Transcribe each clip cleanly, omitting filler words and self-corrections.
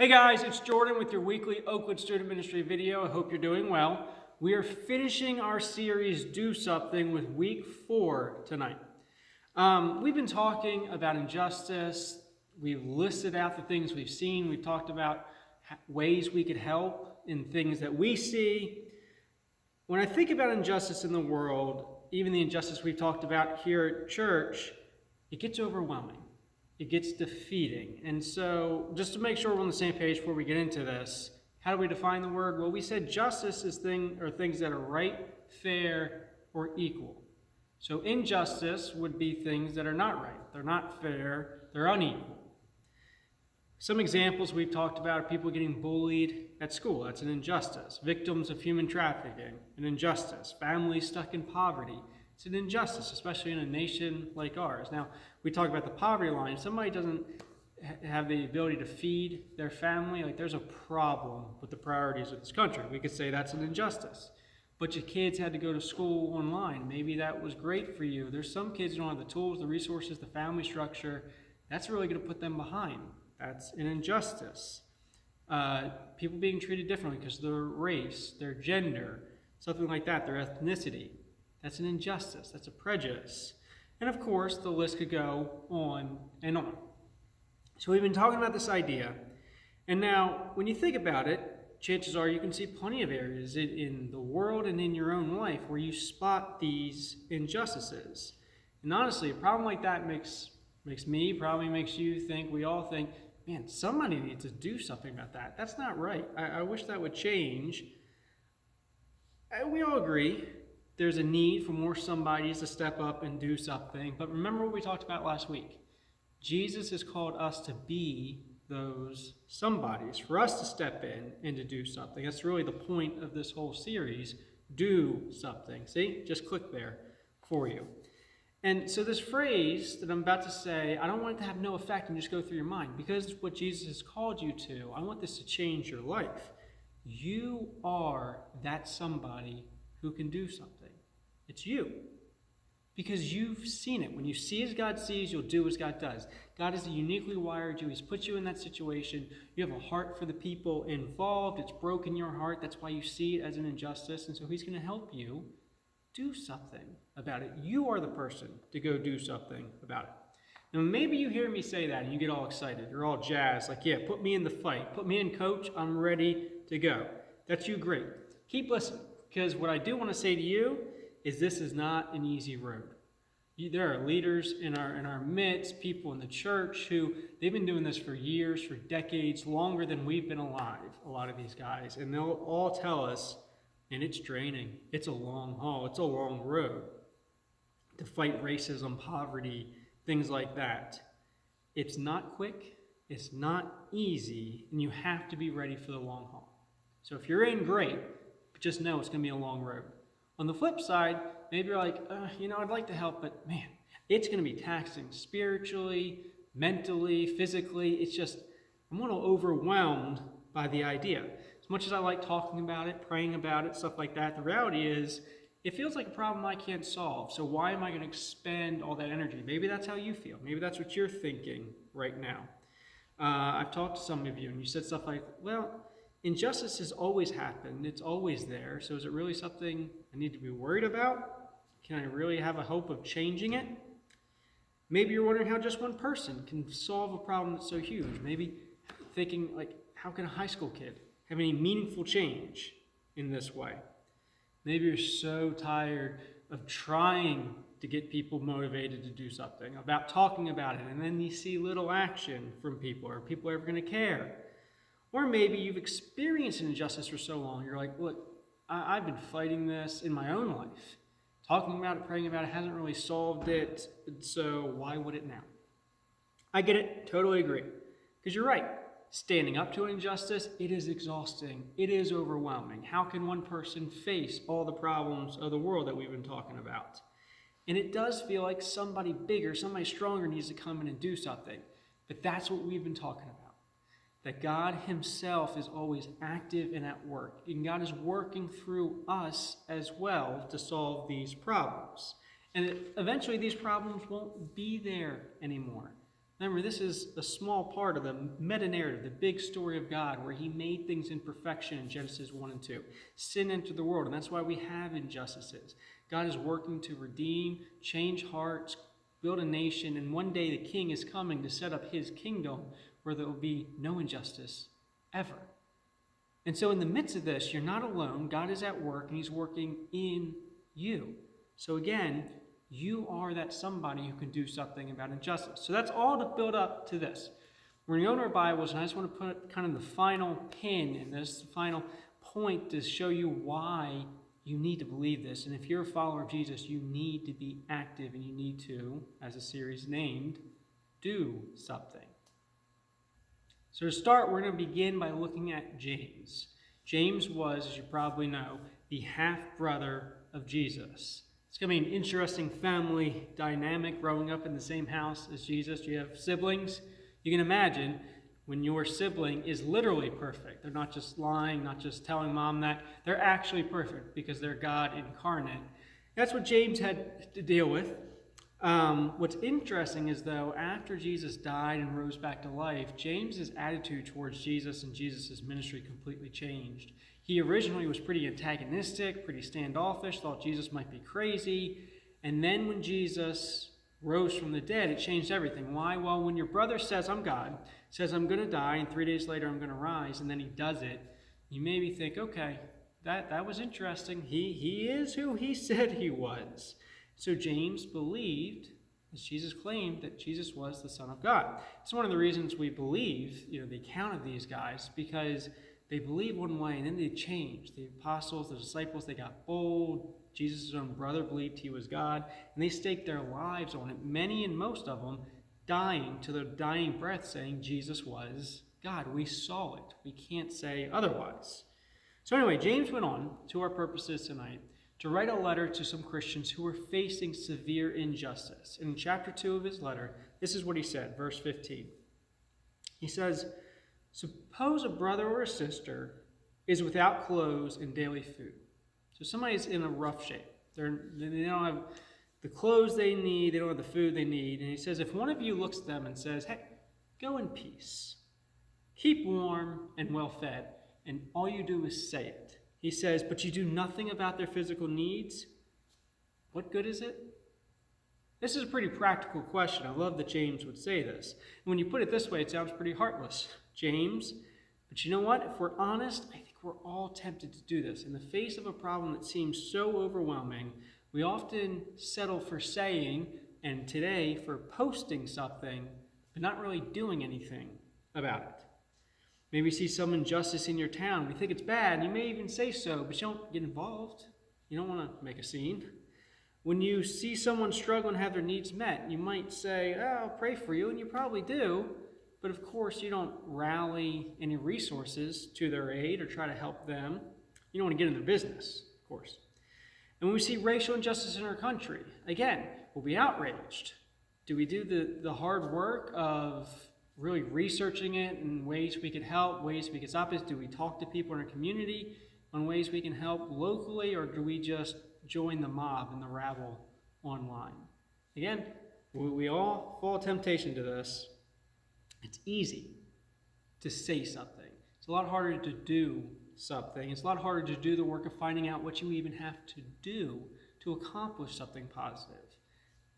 Hey guys, it's Jordan with your weekly Oakwood Student Ministry video. I hope you're doing well. We are finishing our series, Do Something, with week 4 tonight. We've been talking about injustice. We've listed out the things we've seen. We've talked about ways we could help in things that we see. When I think about injustice in the world, even the injustice we've talked about here at church, it gets overwhelming. It gets defeating. And so just to make sure we're on the same page before we get into this, how do we define the word? Well, we said justice is things that are right, fair, or equal. So injustice would be things that are not right. They're not fair. They're unequal. Some examples we've talked about are people getting bullied at school. That's an injustice. Victims of human trafficking, an injustice. Families stuck in poverty. It's an injustice, especially in a nation like ours. Now, we talk about the poverty line. If somebody doesn't have the ability to feed their family, there's a problem with the priorities of this country. We could say that's an injustice. But your kids had to go to school online. Maybe that was great for you. There's some kids who don't have the tools, the resources, the family structure. That's really going to put them behind. That's an injustice. People being treated differently because of their race, their gender, something like that, their ethnicity. That's an injustice. That's a prejudice. And of course, the list could go on and on. So we've been talking about this idea. And now, when you think about it, chances are you can see plenty of areas in the world and in your own life where you spot these injustices. And honestly, a problem like that makes me, probably makes you think, we all think, man, somebody needs to do something about that. That's not right. I wish that would change. We all agree. There's a need for more somebodies to step up and do something. But remember what we talked about last week. Jesus has called us to be those somebodies, for us to step in and to do something. That's really the point of this whole series. Do something. See? Just click there for you. And so this phrase that I'm about to say, I don't want it to have no effect and just go through your mind. Because it's what Jesus has called you to, I want this to change your life. You are that somebody who can do something. It's you. Because you've seen it. When you see as God sees, you'll do as God does. God has uniquely wired you. He's put you in that situation. You have a heart for the people involved. It's broken your heart. That's why you see it as an injustice. And so He's going to help you do something about it. You are the person to go do something about it. Now, maybe you hear me say that and you get all excited. You're all jazzed. Like, yeah, put me in the fight. Put me in, coach. I'm ready to go. That's you, great. Keep listening. Because what I do want to say to you is this is not an easy road. There are leaders in our midst, people in the church who they've been doing this for years, for decades, longer than we've been alive, a lot of these guys. And they'll all tell us, and it's draining. It's a long haul. It's a long road to fight racism, poverty, things like that. It's not quick. It's not easy. And you have to be ready for the long haul. So if you're in, great. But just know it's going to be a long road. On the flip side, maybe you're like, I'd like to help, but man, it's going to be taxing spiritually, mentally, physically. It's just, I'm a little overwhelmed by the idea. As much as I like talking about it, praying about it, stuff like that, the reality is it feels like a problem I can't solve. So why am I going to expend all that energy? Maybe that's how you feel. Maybe that's what you're thinking right now. I've talked to some of you and you said stuff like, well, injustice has always happened. It's always there. So is it really something I need to be worried about? Can I really have a hope of changing it? Maybe you're wondering how just one person can solve a problem that's so huge. Maybe thinking, how can a high school kid have any meaningful change in this way? Maybe you're so tired of trying to get people motivated to do something, about talking about it, and then you see little action from people. Are people ever going to care? Or maybe you've experienced an injustice for so long, you're like, look, I've been fighting this in my own life. Talking about it, praying about it, hasn't really solved it, so why would it now? I get it, totally agree. Because you're right, standing up to an injustice, it is exhausting, it is overwhelming. How can one person face all the problems of the world that we've been talking about? And it does feel like somebody bigger, somebody stronger needs to come in and do something. But that's what we've been talking about. That God Himself is always active and at work. And God is working through us as well to solve these problems. And eventually these problems won't be there anymore. Remember, this is a small part of the meta-narrative, the big story of God, where he made things in perfection in Genesis 1 and 2. Sin entered the world, and that's why we have injustices. God is working to redeem, change hearts, build a nation, and one day the king is coming to set up his kingdom where there will be no injustice ever. And so in the midst of this, you're not alone. God is at work, and he's working in you. So again, you are that somebody who can do something about injustice. So that's all to build up to this. We're going to go into our Bibles, and I just want to put kind of the final pin in this, the final point to show you why you need to believe this. And if you're a follower of Jesus, you need to be active, and you need to, as a series named, do something. So to start, we're going to begin by looking at James. James was, as you probably know, the half-brother of Jesus. It's going to be an interesting family dynamic growing up in the same house as Jesus. You have siblings. You can imagine when your sibling is literally perfect. They're not just lying, not just telling mom that. They're actually perfect because they're God incarnate. That's what James had to deal with. What's interesting is, though, after Jesus died and rose back to life, James's attitude towards Jesus and Jesus' ministry completely changed. He originally was pretty antagonistic, pretty standoffish, thought Jesus might be crazy. And then when Jesus rose from the dead, it changed everything. Why? Well, when your brother says, I'm God, says, I'm going to die, and 3 days later I'm going to rise, and then he does it, you maybe think, okay, that was interesting. He is who he said he was. So James believed, as Jesus claimed, that Jesus was the Son of God. It's one of the reasons we believe, the account of these guys, because they believed one way and then they changed. The apostles, the disciples, they got bold. Jesus' own brother believed he was God, and they staked their lives on it. Many and most of them dying to their dying breath saying Jesus was God. We saw it. We can't say otherwise. So anyway, James went on, to our purposes tonight, to write a letter to some Christians who were facing severe injustice. In chapter 2 of his letter, this is what he said, verse 15. He says, suppose a brother or a sister is without clothes and daily food. So somebody's in a rough shape. They don't have the clothes they need, they don't have the food they need. And he says, if one of you looks at them and says, hey, go in peace, keep warm and well fed, and all you do is say it. He says, but you do nothing about their physical needs, what good is it? This is a pretty practical question. I love that James would say this. And when you put it this way, it sounds pretty heartless, James. But you know what? If we're honest, I think we're all tempted to do this. In the face of a problem that seems so overwhelming, we often settle for saying, and today for posting something, but not really doing anything about it. Maybe you see some injustice in your town. We think it's bad, and you may even say so, but you don't get involved. You don't want to make a scene. When you see someone struggle and have their needs met, you might say, oh, I'll pray for you, and you probably do. But of course, you don't rally any resources to their aid or try to help them. You don't want to get in their business, of course. And when we see racial injustice in our country, again, we'll be outraged. Do we do the hard work of really researching it in ways we can help, ways we can stop it? Do we talk to people in our community on ways we can help locally, or do we just join the mob and the rabble online? Again, we all fall temptation to this. It's easy to say something. It's a lot harder to do something. It's a lot harder to do the work of finding out what you even have to do to accomplish something positive.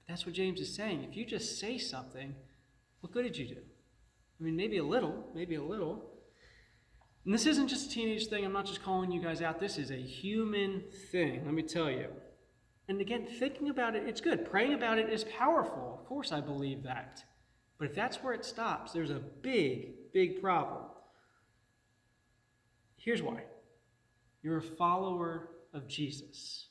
But that's what James is saying. If you just say something, what good did you do? I mean, maybe a little. And this isn't just a teenage thing. I'm not just calling you guys out. This is a human thing, let me tell you. And again, thinking about it, it's good. Praying about it is powerful. Of course I believe that. But if that's where it stops, there's a big, big problem. Here's why. You're a follower of Jesus.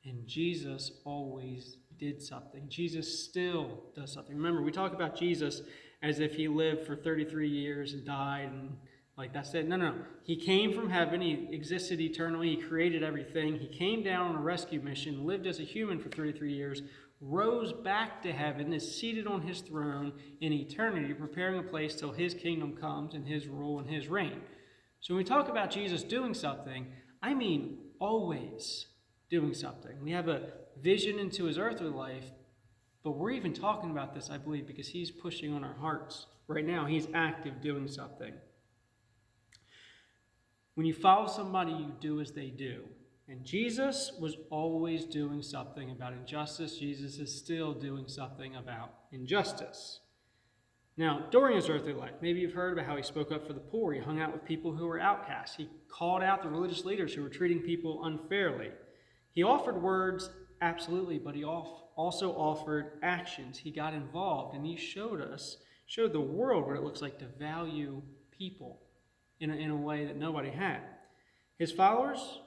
And Jesus always did something. Jesus still does something. Remember, we talk about Jesus as if he lived for 33 years and died and like that's it. No. He came from heaven. He existed eternally. He created everything. He came down on a rescue mission, lived as a human for 33 years, rose back to heaven, is seated on his throne in eternity, preparing a place till his kingdom comes and his rule and his reign. So when we talk about Jesus doing something, I mean always doing something. We have a vision into his earthly life, But we're even talking about this, I believe, because he's pushing on our hearts. Right now, he's active doing something. When you follow somebody, you do as they do. And Jesus was always doing something about injustice. Jesus is still doing something about injustice. Now, during his earthly life, maybe you've heard about how he spoke up for the poor. He hung out with people who were outcasts. He called out the religious leaders who were treating people unfairly. He offered words, absolutely, but he also offered actions. He got involved, and he showed the world what it looks like to value people in a way that nobody had. His followers,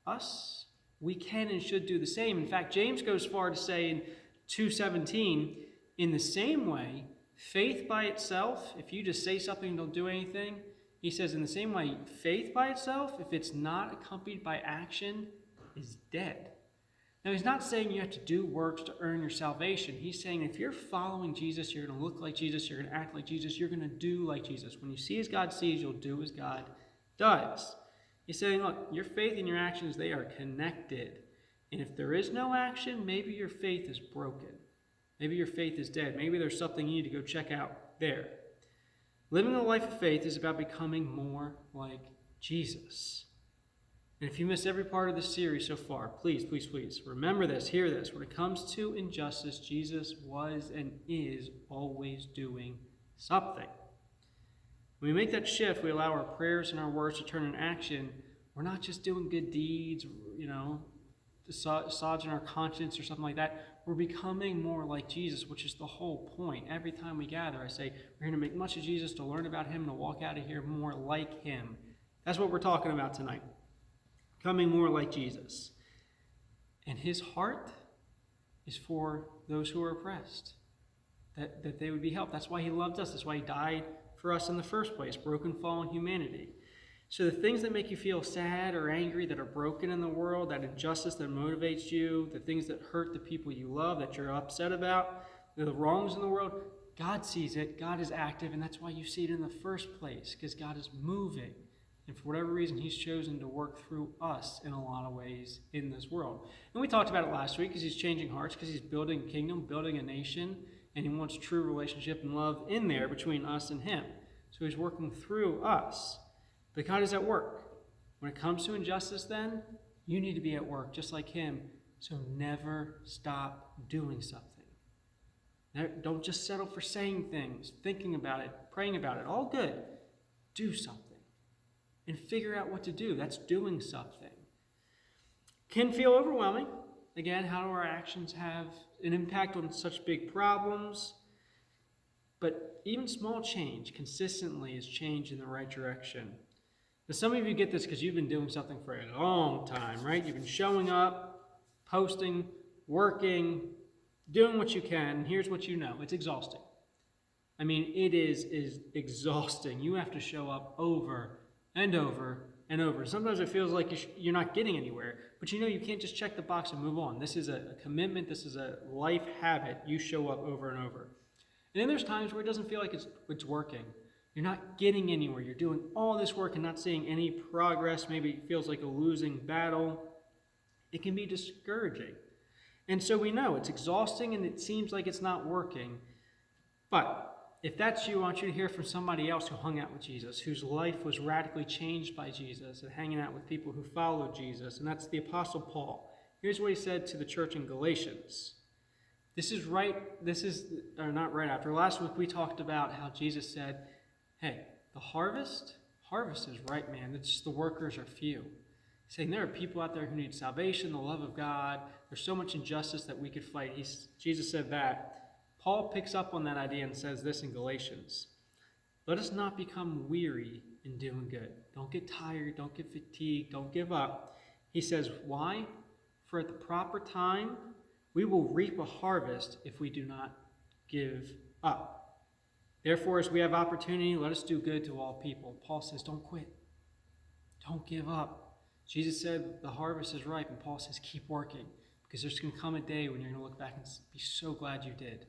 us, we can and should do the same. In fact, James goes far to say in 2:17, in the same way, faith by itself, if you just say something and don't do anything, he says in the same way, faith by itself, if it's not accompanied by action, is dead. Now, he's not saying you have to do works to earn your salvation. He's saying if you're following Jesus, you're going to look like Jesus, you're going to act like Jesus, you're going to do like Jesus. When you see as God sees, you'll do as God does. He's saying, look, your faith and your actions, they are connected. And if there is no action, maybe your faith is broken. Maybe your faith is dead. Maybe there's something you need to go check out there. Living a life of faith is about becoming more like Jesus. And if you missed every part of this series so far, please, please, please, remember this, hear this. When it comes to injustice, Jesus was and is always doing something. When we make that shift, we allow our prayers and our words to turn into action. We're not just doing good deeds, massaging our conscience or something like that. We're becoming more like Jesus, which is the whole point. Every time we gather, I say, we're going to make much of Jesus, to learn about him, to walk out of here more like him. That's what we're talking about tonight. Becoming more like Jesus. And his heart is for those who are oppressed, that they would be helped. That's why he loved us. That's why he died for us in the first place, broken, fallen humanity. So the things that make you feel sad or angry, that are broken in the world, that injustice that motivates you, the things that hurt the people you love, that you're upset about, the wrongs in the world, God sees it, God is active, and that's why you see it in the first place, because God is moving. And for whatever reason, he's chosen to work through us in a lot of ways in this world. And we talked about it last week, because he's changing hearts, because he's building a kingdom, building a nation, and he wants true relationship and love in there between us and him. So he's working through us. But God is at work. When it comes to injustice, then, you need to be at work just like him. So never stop doing something. Don't just settle for saying things, thinking about it, praying about it. All good. Do something. And figure out what to do. That's doing something. Can feel overwhelming. Again, how do our actions have an impact on such big problems? But even small change consistently is change in the right direction. Now, some of you get this because you've been doing something for a long time, right? You've been showing up, posting, working, doing what you can. And here's what you know. It's exhausting. I mean, it is exhausting. You have to show up over and over and over. Sometimes it feels like you're not getting anywhere. But you know you can't just check the box and move on. This is a commitment. This is a life habit. You show up over and over. And then there's times where it doesn't feel like it's working. You're not getting anywhere. You're doing all this work and not seeing any progress. Maybe it feels like a losing battle. It can be discouraging. And so we know it's exhausting and it seems like it's not working. But if that's you, I want you to hear from somebody else who hung out with Jesus, whose life was radically changed by Jesus and hanging out with people who followed Jesus. And that's the Apostle Paul. Here's what he said to the church in Galatians. Not right after. Last week we talked about how Jesus said, hey, the harvest is ripe, man. It's just the workers are few. He's saying there are people out there who need salvation, the love of God. There's so much injustice that we could fight. Jesus said that. Paul picks up on that idea and says this in Galatians. Let us not become weary in doing good. Don't get tired. Don't get fatigued. Don't give up. He says, why? For at the proper time, we will reap a harvest if we do not give up. Therefore, as we have opportunity, let us do good to all people. Paul says, don't quit. Don't give up. Jesus said the harvest is ripe, and Paul says keep working, because there's going to come a day when you're going to look back and be so glad you did.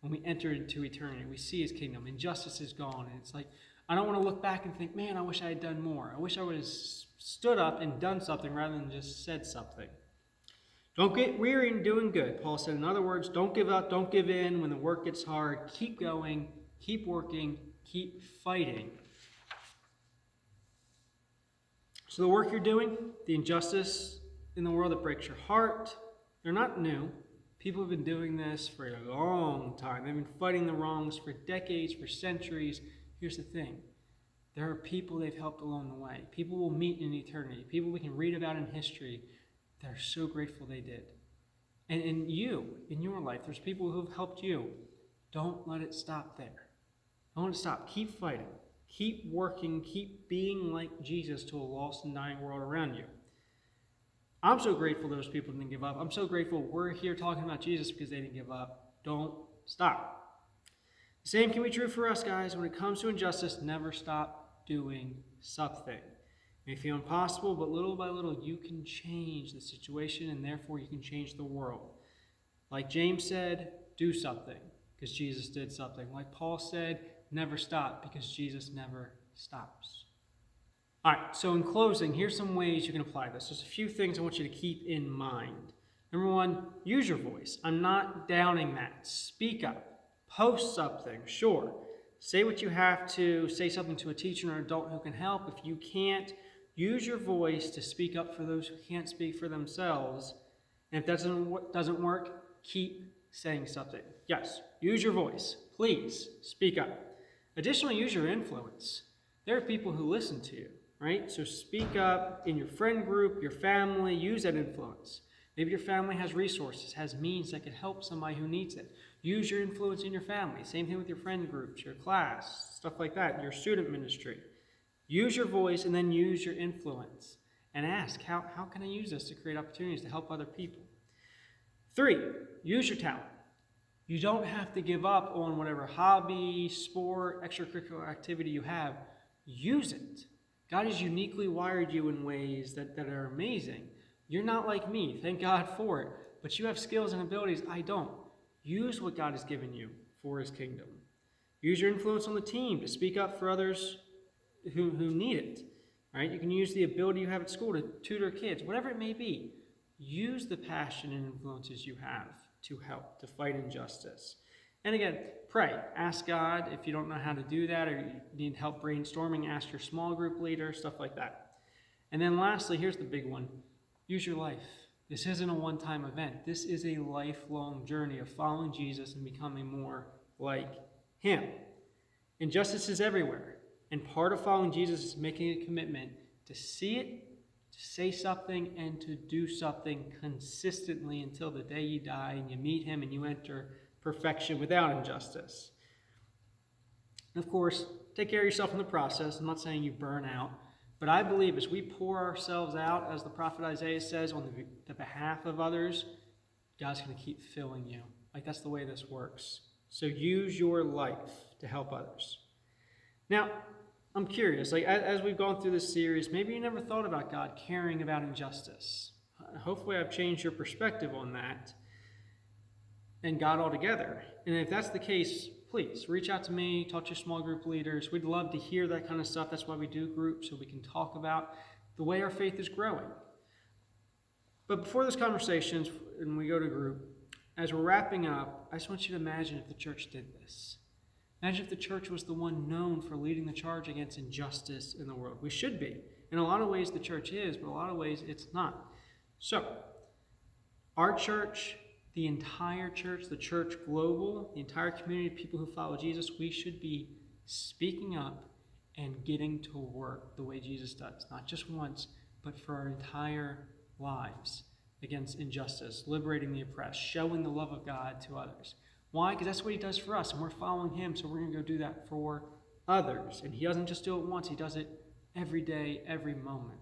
When we enter into eternity, we see his kingdom. Injustice is gone, and it's like, I don't want to look back and think, man, I wish I had done more. I wish I would have stood up and done something rather than just said something. Don't get weary in doing good. Paul said, in other words, don't give up, don't give in when the work gets hard. Keep going, keep working, keep fighting. So the work you're doing, the injustice in the world that breaks your heart, they're not new. People have been doing this for a long time. They've been fighting the wrongs for decades, for centuries. Here's the thing. There are people they've helped along the way. People will meet in eternity. People we can read about in history that are so grateful they did. And in your life, there's people who have helped you. Don't let it stop there. Don't let it stop. Keep fighting. Keep working. Keep being like Jesus to a lost and dying world around you. I'm so grateful those people didn't give up. I'm so grateful we're here talking about Jesus because they didn't give up. Don't stop. The same can be true for us, guys. When it comes to injustice, never stop doing something. It may feel impossible, but little by little, you can change the situation, and therefore you can change the world. Like James said, do something, because Jesus did something. Like Paul said, never stop, because Jesus never stops. All right, so in closing, here's some ways you can apply this. There's a few things I want you to keep in mind. Number one, use your voice. I'm not downing that. Speak up. Post something, sure. Say what you have to. Say something to a teacher or an adult who can help. If you can't, use your voice to speak up for those who can't speak for themselves. And if that doesn't work, keep saying something. Yes, use your voice. Please speak up. Additionally, use your influence. There are people who listen to you, right? So speak up in your friend group, your family. Use that influence. Maybe your family has resources, has means that could help somebody who needs it. Use your influence in your family. Same thing with your friend groups, your class, stuff like that, your student ministry. Use your voice and then use your influence. And ask, how can I use this to create opportunities to help other people? 3, use your talent. You don't have to give up on whatever hobby, sport, extracurricular activity you have. Use it. God has uniquely wired you in ways that are amazing. You're not like me, thank God for it. But you have skills and abilities I don't. Use what God has given you for his kingdom. Use your influence on the team to speak up for others who need it. Right? You can use the ability you have at school to tutor kids, whatever it may be. Use the passion and influences you have to help, to fight injustice. And again, pray. Ask God if you don't know how to do that or you need help brainstorming, ask your small group leader, stuff like that. And then lastly, here's the big one. Use your life. This isn't a one-time event. This is a lifelong journey of following Jesus and becoming more like him. Injustice is everywhere. And part of following Jesus is making a commitment to see it, to say something, and to do something consistently until the day you die and you meet him and you enter perfection without injustice. And of course, take care of yourself in the process. I'm not saying you burn out. But I believe as we pour ourselves out, as the prophet Isaiah says, on the behalf of others, God's going to keep filling you. Like that's the way this works. So use your life to help others. Now, I'm curious, like as we've gone through this series, maybe you never thought about God caring about injustice. Hopefully I've changed your perspective on that and God altogether. And if that's the case, please reach out to me, talk to your small group leaders. We'd love to hear that kind of stuff. That's why we do groups, so we can talk about the way our faith is growing. But before those conversations, and we go to group, as we're wrapping up, I just want you to imagine if the church did this. Imagine if the church was the one known for leading the charge against injustice in the world. We should be. In a lot of ways, the church is, but in a lot of ways, it's not. So, our church, the entire church, the church global, the entire community of people who follow Jesus, we should be speaking up and getting to work the way Jesus does. Not just once, but for our entire lives against injustice, liberating the oppressed, showing the love of God to others. Why? Because that's what he does for us, and we're following him, so we're going to go do that for others. And he doesn't just do it once, he does it every day, every moment.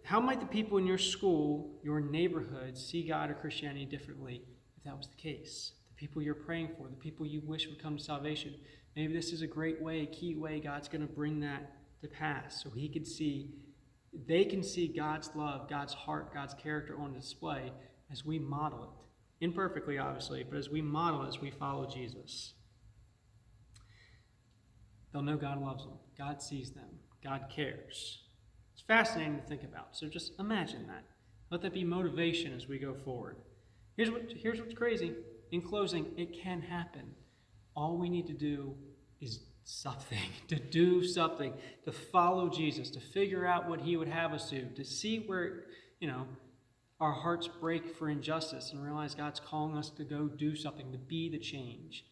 How might the people in your school, your neighborhood, see God or Christianity differently if that was the case? The people you're praying for, the people you wish would come to salvation. Maybe this is a great way, a key way God's going to bring that to pass so they can see God's love, God's heart, God's character on display as we model it. Imperfectly, obviously, but as we model, as we follow Jesus. They'll know God loves them. God sees them. God cares. It's fascinating to think about. So just imagine that. Let that be motivation as we go forward. Here's what's crazy. In closing, it can happen. All we need to do is something, to do something, to follow Jesus, to figure out what he would have us do, to see where, our hearts break for injustice and realize God's calling us to go do something, to be the change.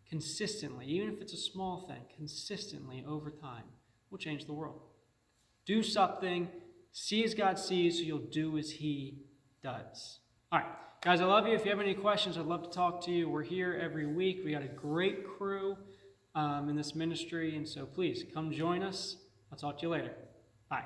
Consistently, even if it's a small thing, consistently over time, will change the world. Do something, see as God sees, so you'll do as he does. All right, guys, I love you. If you have any questions, I'd love to talk to you. We're here every week. We got a great crew in this ministry, and so please come join us. I'll talk to you later. Bye.